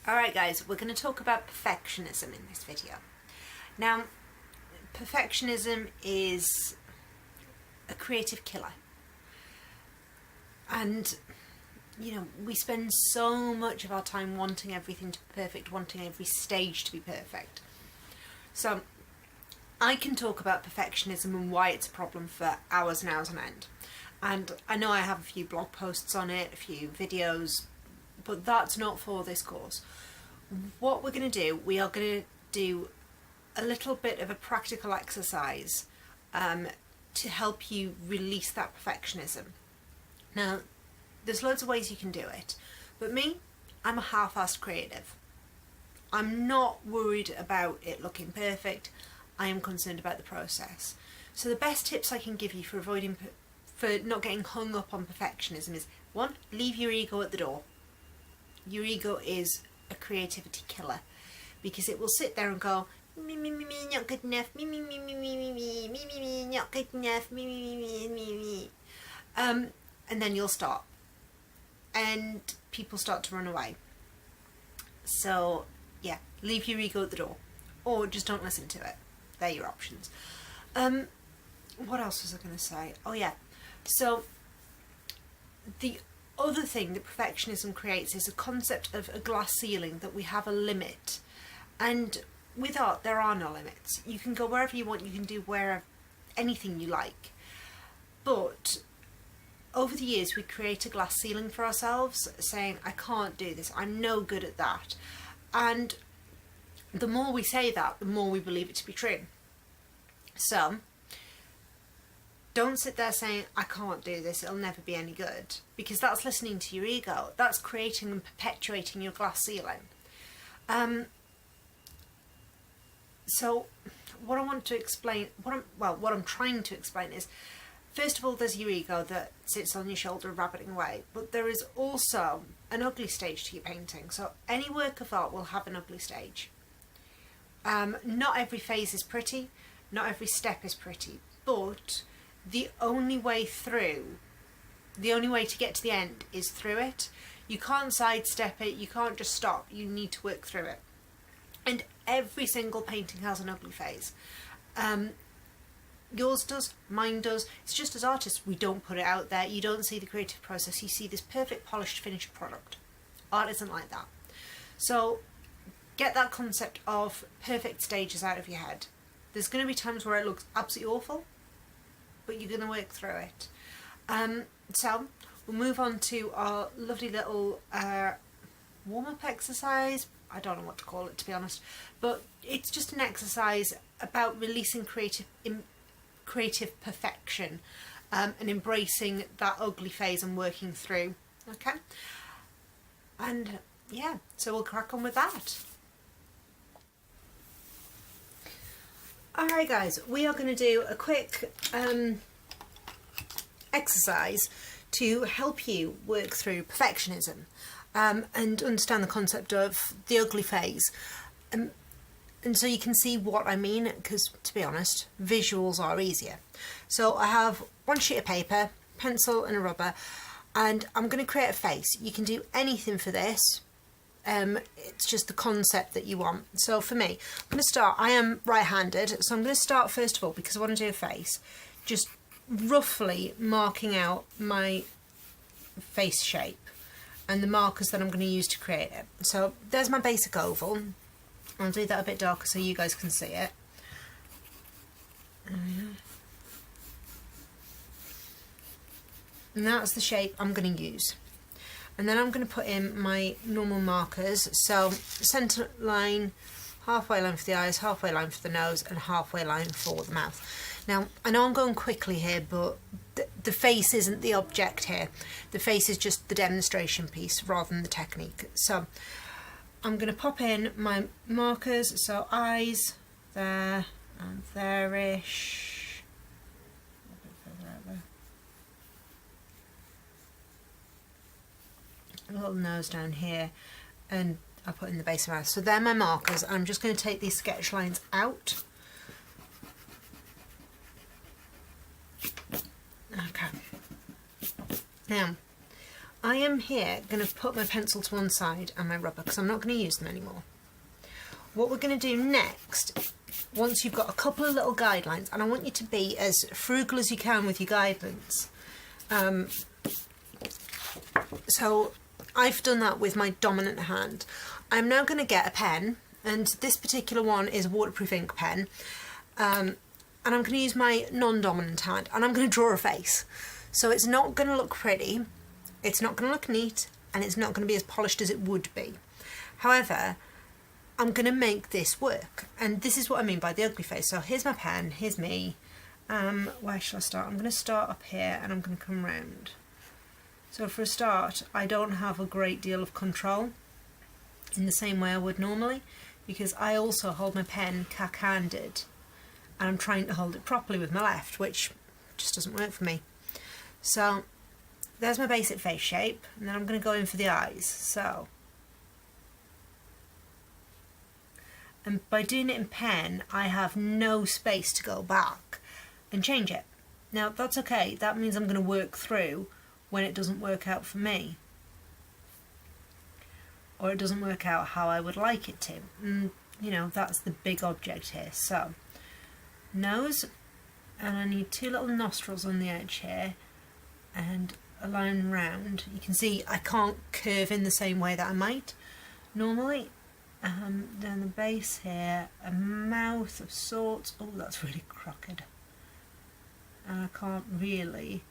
Alright guys, we're going to talk about perfectionism in this video. Now, perfectionism is a creative killer. And, we spend so much of our time wanting everything to be perfect, wanting every stage to be perfect. So, I can talk about perfectionism and why it's a problem for hours and hours on end. And I know I have a few blog posts on it, a few videos, but that's not for this course. What we're going to do, we are going to do a little bit of a practical exercise to help you release that perfectionism. Now, there's loads of ways you can do it, but me, I'm a half-assed creative. I'm not worried about it looking perfect. I am concerned about the process. So the best tips I can give you for not getting hung up on perfectionism is, 1, leave your ego at the door. Your ego is a creativity killer because it will sit there and go, me, not good enough, me, not good enough, me. And then you'll stop and people start to run away. So yeah, leave your ego at the door or just don't listen to it. They're your options. What else was I going to say? Oh yeah, so the other thing that perfectionism creates is a concept of a glass ceiling, that we have a limit. And with art, there are no limits. You can go wherever you want, you can do anything you like. But over the years, we create a glass ceiling for ourselves, saying, I can't do this, I'm no good at that. And the more we say that, the more we believe it to be true. So, don't sit there saying, I can't do this, it'll never be any good. Because that's listening to your ego. That's creating and perpetuating your glass ceiling. So what I want to explain, what I'm trying to explain is, first of all, there's your ego that sits on your shoulder rabbiting away. But there is also an ugly stage to your painting. So any work of art will have an ugly stage. Not every phase is pretty. Not every step is pretty. But the only way to get to the end is through it. You can't sidestep it, you can't just stop, you need to work through it. And every single painting has an ugly phase. Yours does, mine does. It's just as artists, we don't put it out there, you don't see the creative process, you see this perfect, polished, finished product. Art isn't like that. So get that concept of perfect stages out of your head. There's going to be times where it looks absolutely awful, but you're going to work through it. So we'll move on to our lovely little warm-up exercise. I don't know what to call it, to be honest, but it's just an exercise about releasing creative perfection and embracing that ugly phase and working through. Okay, and yeah, so we'll crack on with that. Alright guys, we are going to do a quick exercise to help you work through perfectionism and understand the concept of the ugly phase. And so you can see what I mean, because to be honest, visuals are easier. So I have one sheet of paper, pencil and a rubber, and I'm going to create a face. You can do anything for this. It's just the concept that you want. So for me, I'm going to start, I am right-handed, so I'm going to start first of all, because I want to do a face, just roughly marking out my face shape and the markers that I'm going to use to create it. So there's my basic oval. I'll do that a bit darker so you guys can see it. And that's the shape I'm going to use. And then I'm going to put in my normal markers. So centre line, halfway line for the eyes, halfway line for the nose, and halfway line for the mouth. Now, I know I'm going quickly here, but the face isn't the object here. The face is just the demonstration piece rather than the technique. So I'm going to pop in my markers. So eyes, there, and there-ish. A little nose down here, and I put in the base of my mouth. So they're my markers. I'm just going to take these sketch lines out. Okay. Now, I am here going to put my pencil to one side and my rubber because I'm not going to use them anymore. What we're going to do next, once you've got a couple of little guidelines, and I want you to be as frugal as you can with your guidelines. So I've done that with my dominant hand. I'm now going to get a pen, and this particular one is a waterproof ink pen, and I'm going to use my non-dominant hand, and I'm going to draw a face. So it's not going to look pretty, it's not going to look neat, and it's not going to be as polished as it would be. However, I'm going to make this work, and this is what I mean by the ugly face. So here's my pen, here's me. Where shall I start? I'm going to start up here and I'm going to come round. So for a start, I don't have a great deal of control in the same way I would normally, because I also hold my pen cack-handed and I'm trying to hold it properly with my left, which just doesn't work for me. So there's my basic face shape, and then I'm going to go in for the eyes. So, and by doing it in pen, I have no space to go back and change it. Now that's okay, that means I'm going to work through when it doesn't work out for me, or it doesn't work out how I would like it to. And you know, that's the big object here. So nose, and I need two little nostrils on the edge here and a line round. You can see I can't curve in the same way that I might normally. Down the base here, a mouth of sorts. Oh, that's really crooked. And I can't really,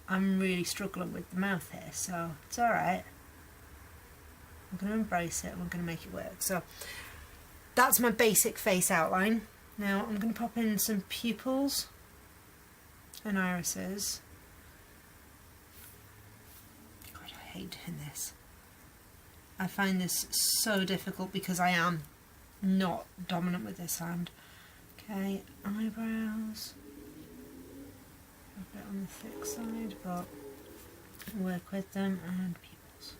I'm really struggling with the mouth here, so it's alright. I'm going to embrace it and we're going to make it work. So that's my basic face outline. Now I'm going to pop in some pupils and irises. God, I hate doing this. I find this so difficult because I am not dominant with this hand. Okay, eyebrows. A bit on the thick side, but work with them, and pupils.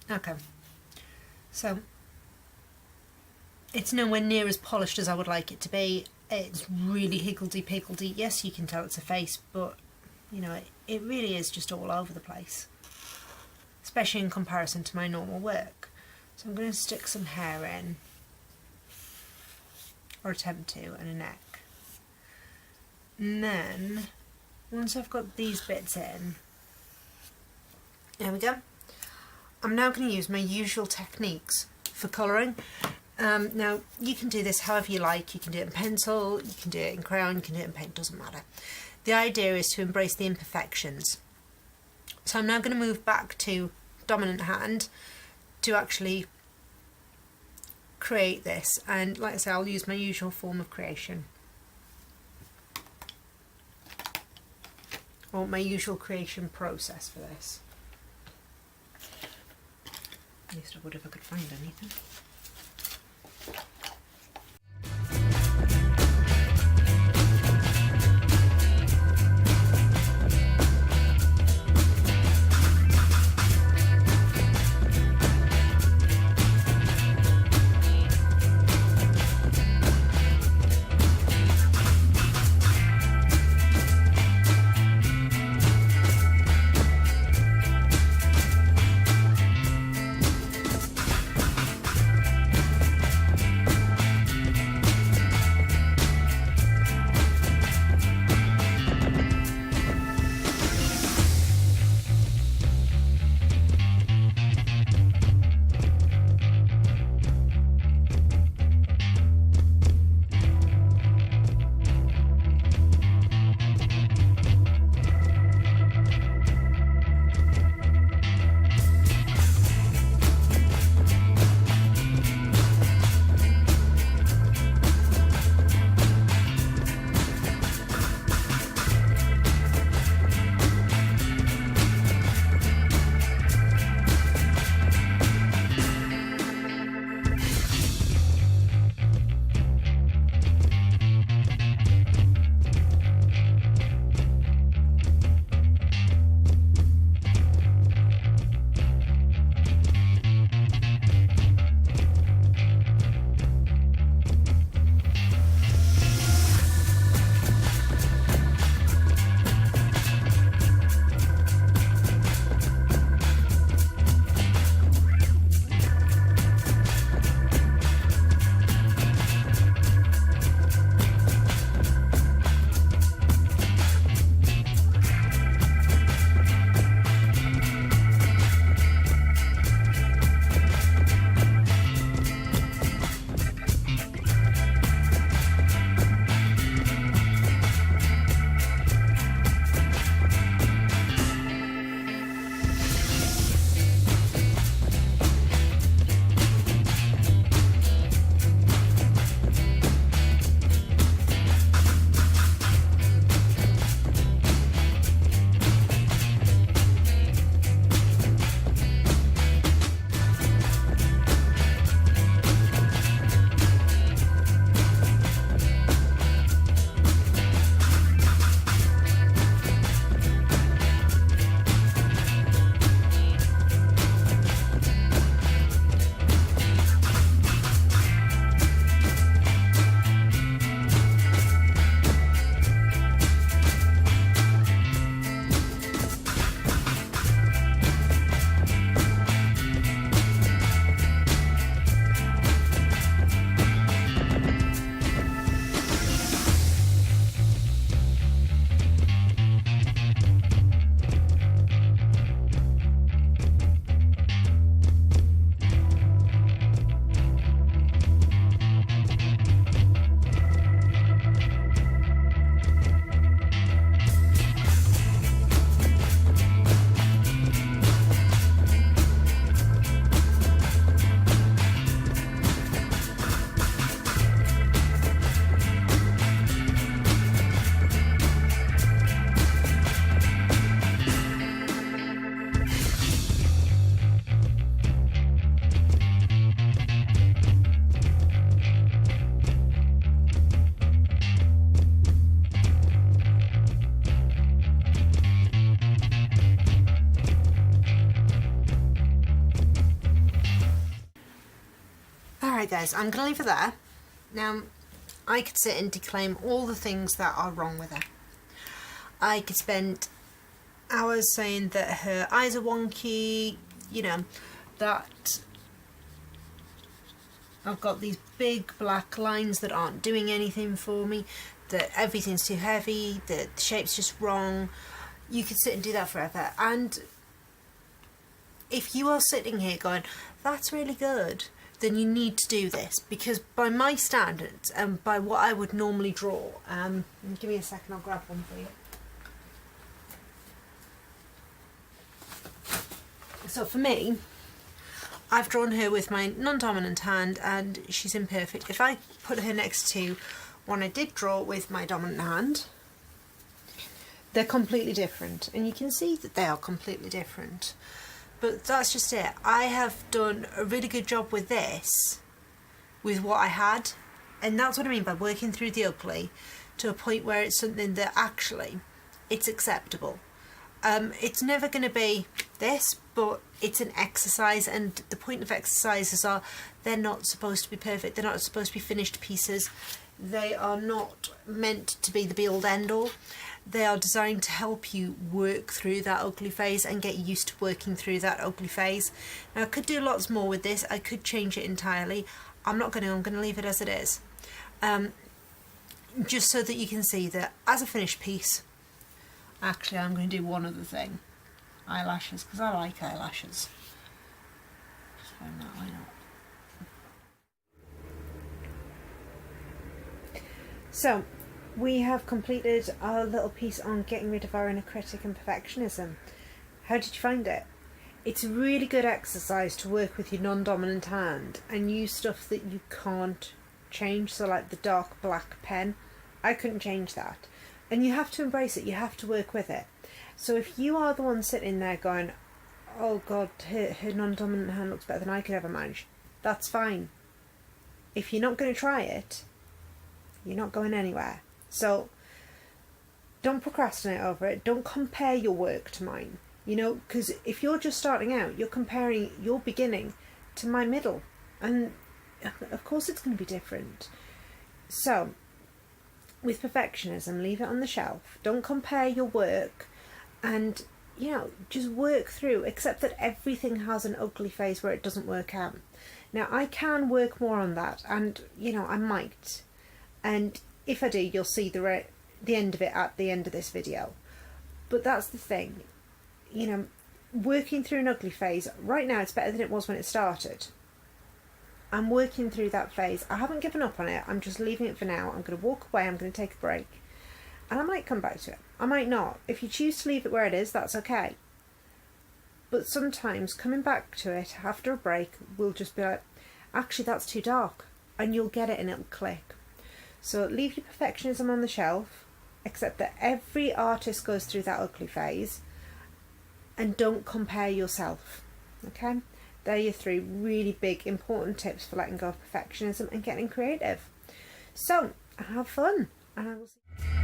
Okay, so it's nowhere near as polished as I would like it to be. It's really higgledy-piggledy. Yes, you can tell it's a face, but you know, it really is just all over the place, especially in comparison to my normal work. So I'm going to stick some hair in, or attempt to, and a neck. And then, once I've got these bits in, there we go. I'm now going to use my usual techniques for colouring. Now, you can do this however you like. You can do it in pencil, you can do it in crayon, you can do it in paint, doesn't matter. The idea is to embrace the imperfections. So I'm now going to move back to dominant hand to actually create this, and like I say, I'll use my usual form of creation, or my usual creation process for this. At least I would if I could find anything. Right guys, I'm going to leave it there. Now, I could sit and declaim all the things that are wrong with her. I could spend hours saying that her eyes are wonky, you know, that I've got these big black lines that aren't doing anything for me, that everything's too heavy, that the shape's just wrong. You could sit and do that forever. And if you are sitting here going, that's really good, then you need to do this, because by my standards and by what I would normally draw, give me a second, I'll grab one for you. So for me, I've drawn her with my non-dominant hand and she's imperfect. If I put her next to one I did draw with my dominant hand, they're completely different, and you can see that they are completely different. But that's just it. I have done a really good job with this, with what I had, and that's what I mean by working through the ugly to a point where it's something that actually it's acceptable. It's never going to be this, but it's an exercise, and the point of exercises are they're not supposed to be perfect, they're not supposed to be finished pieces, they are not meant to be the be-all end-all. They are designed to help you work through that ugly phase and get used to working through that ugly phase. Now, I could do lots more with this, I could change it entirely. I'm not going to, I'm going to leave it as it is. Just so that you can see that as a finished piece. Actually, I'm going to do one other thing. Eyelashes, because I like eyelashes. Just find that line up. So, we have completed our little piece on getting rid of our inner critic and perfectionism. How did you find it? It's a really good exercise to work with your non-dominant hand and use stuff that you can't change. So like the dark black pen, I couldn't change that. And you have to embrace it, you have to work with it. So if you are the one sitting there going, oh God, her non-dominant hand looks better than I could ever manage, that's fine. If you're not going to try it, you're not going anywhere. So don't procrastinate over it. Don't compare your work to mine. You know, because if you're just starting out, you're comparing your beginning to my middle. And of course it's going to be different. So with perfectionism, leave it on the shelf. Don't compare your work, and you know, just work through. Accept that everything has an ugly phase where it doesn't work out. Now I can work more on that, and you know, I might, and if I do, you'll see the end of it at the end of this video. But that's the thing, you know, working through an ugly phase right now, it's better than it was when it started. I'm working through that phase. I haven't given up on it. I'm just leaving it for now. I'm going to walk away. I'm going to take a break. And I might come back to it. I might not. If you choose to leave it where it is, that's okay. But sometimes coming back to it after a break will just be like, actually, that's too dark. And you'll get it and it'll click. So leave your perfectionism on the shelf. Accept that every artist goes through that ugly phase. And don't compare yourself. Okay? They're your 3 really big important tips for letting go of perfectionism and getting creative. So have fun, and I will see you.